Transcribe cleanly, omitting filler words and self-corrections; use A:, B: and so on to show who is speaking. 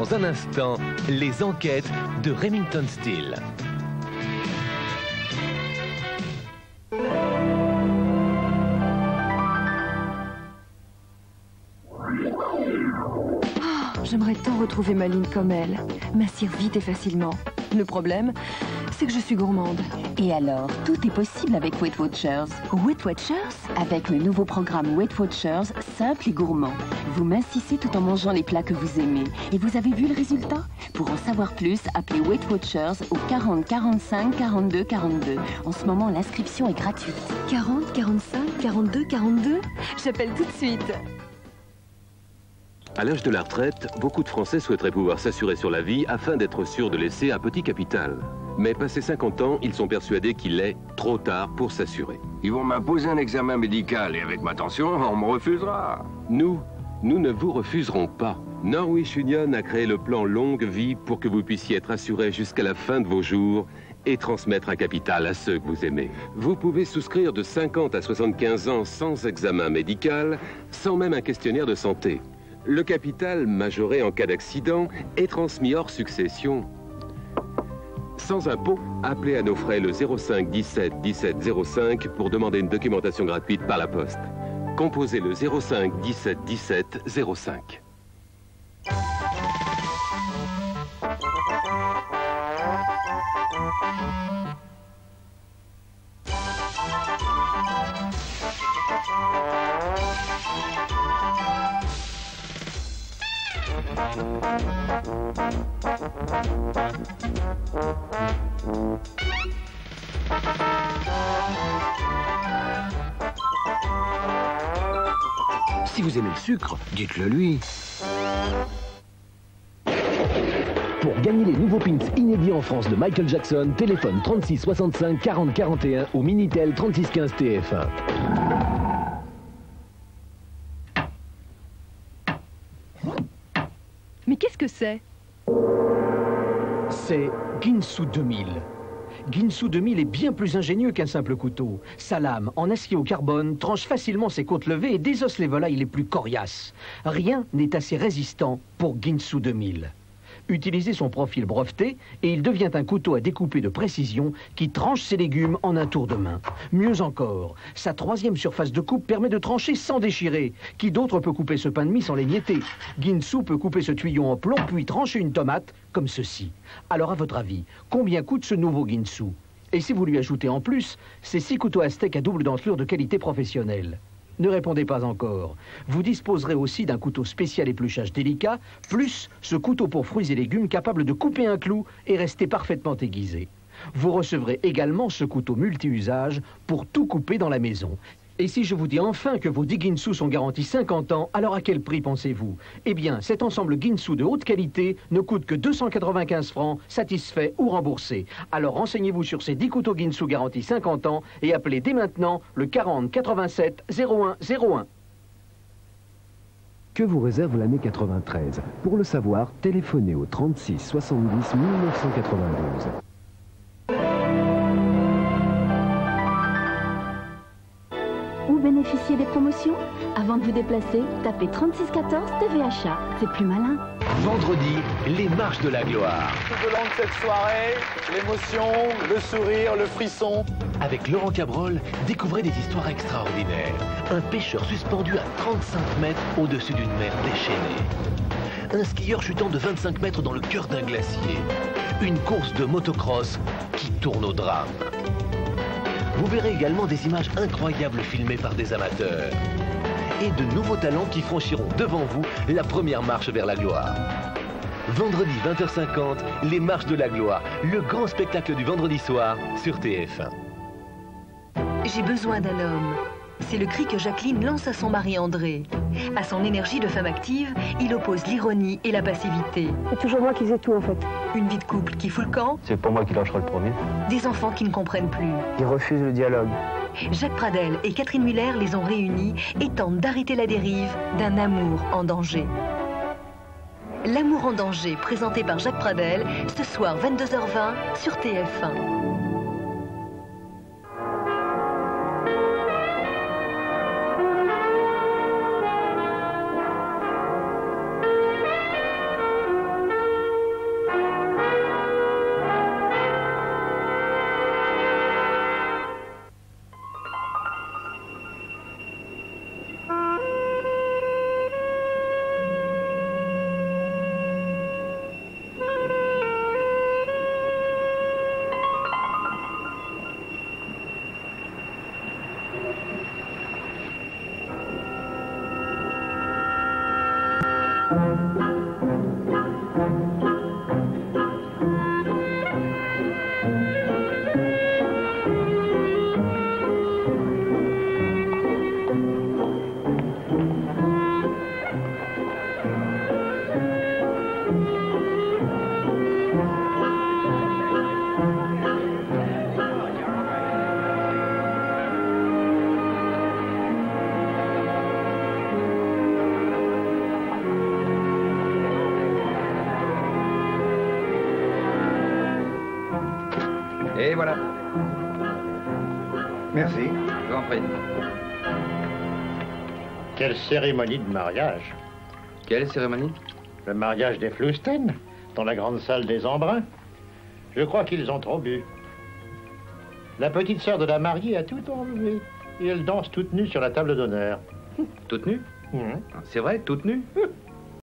A: Dans un instant, les enquêtes de Remington Steele.
B: J'aimerais tant retrouver ma ligne comme elle, mincir vite et facilement. Le problème, c'est que je suis gourmande.
C: Et alors, tout est possible avec Weight Watchers.
B: Weight Watchers?
C: Avec le nouveau programme Weight Watchers, simple et gourmand. Vous mincissez tout en mangeant les plats que vous aimez. Et vous avez vu le résultat? Pour en savoir plus, appelez Weight Watchers au 40 45 42 42. En ce moment, l'inscription est gratuite.
B: 40 45 42 42? J'appelle tout de suite.
D: À l'âge de la retraite, beaucoup de Français souhaiteraient pouvoir s'assurer sur la vie afin d'être sûrs de laisser un petit capital. Mais passé 50 ans, ils sont persuadés qu'il est trop tard pour s'assurer.
E: Ils vont m'imposer un examen médical et avec ma tension, on me refusera.
D: Nous ne vous refuserons pas. Norwish Union a créé le plan longue vie pour que vous puissiez être assuré jusqu'à la fin de vos jours et transmettre un capital à ceux que vous aimez. Vous pouvez souscrire de 50 à 75 ans sans examen médical, sans même un questionnaire de santé. Le capital, majoré en cas d'accident, est transmis hors succession. Sans impôt, appelez à nos frais le 05 17 17 05 pour demander une documentation gratuite par la poste. Composez le 05 17 17 05.
F: Si vous aimez le sucre, dites-le lui.
G: Pour gagner les nouveaux pins inédits en France de Michael Jackson, téléphone 36 65 40 41 ou Minitel 36 15 TF1.
B: Mais qu'est-ce que c'est?
F: C'est Ginsu 2000. Ginsu 2000 est bien plus ingénieux qu'un simple couteau. Sa lame, en acier au carbone, tranche facilement ses côtes levées et désosse les volailles les plus coriaces. Rien n'est assez résistant pour Ginsu 2000. Utilisez son profil breveté et il devient un couteau à découper de précision qui tranche ses légumes en un tour de main. Mieux encore, sa troisième surface de coupe permet de trancher sans déchirer. Qui d'autre peut couper ce pain de mie sans l'émietter? Ginsu peut couper ce tuyau en plomb puis trancher une tomate comme ceci. Alors à votre avis, combien coûte ce nouveau Ginsu? Et si vous lui ajoutez en plus ces 6 couteaux à steak à double dentelure de qualité professionnelle? Ne répondez pas encore. Vous disposerez aussi d'un couteau spécial épluchage délicat, plus ce couteau pour fruits et légumes capable de couper un clou et rester parfaitement aiguisé. Vous recevrez également ce couteau multi-usage pour tout couper dans la maison. Et si je vous dis enfin que vos 10 Ginsu sont garantis 50 ans, alors à quel prix pensez-vous? Eh bien, cet ensemble Ginsu de haute qualité ne coûte que 295 francs, satisfait ou remboursé. Alors renseignez-vous sur ces 10 couteaux Ginsu garantis 50 ans et appelez dès maintenant le 40 87 01 01.
G: Que vous réserve l'année 93? Pour le savoir, téléphonez au 36 70 1992.
C: Ou bénéficiez des promotions? Avant de vous déplacer, tapez 3614 TVHA. C'est plus malin.
A: Vendredi, les marches de la gloire.
H: Tout au long de cette soirée, l'émotion, le sourire, le frisson.
A: Avec Laurent Cabrol, découvrez des histoires extraordinaires. Un pêcheur suspendu à 35 mètres au-dessus d'une mer déchaînée. Un skieur chutant de 25 mètres dans le cœur d'un glacier. Une course de motocross qui tourne au drame. Vous verrez également des images incroyables filmées par des amateurs. Et de nouveaux talents qui franchiront devant vous la première marche vers la gloire. Vendredi 20h50, les marches de la gloire, le grand spectacle du vendredi soir sur TF1.
I: J'ai besoin d'un homme. C'est le cri que Jacqueline lance à son mari André. À son énergie de femme active, il oppose l'ironie et la passivité.
J: C'est toujours moi qui faisais tout en fait.
I: Une vie de couple qui fout le camp.
K: C'est pour moi qui lâchera le premier.
I: Des enfants qui ne comprennent plus.
K: Ils refusent le dialogue.
I: Jacques Pradel et Catherine Muller les ont réunis et tentent d'arrêter la dérive d'un amour en danger. L'amour en danger, présenté par Jacques Pradel, ce soir 22h20 sur TF1.
J: voilà. Merci.
L: Je vous en prie.
M: Quelle cérémonie de mariage?
L: Quelle cérémonie?
M: Le mariage des Flousten, dans la grande salle des Embruns. Je crois qu'ils ont trop bu. La petite sœur de la mariée a tout enlevé. Et elle danse toute nue sur la table d'honneur.
L: Toute nue? C'est vrai, toute nue?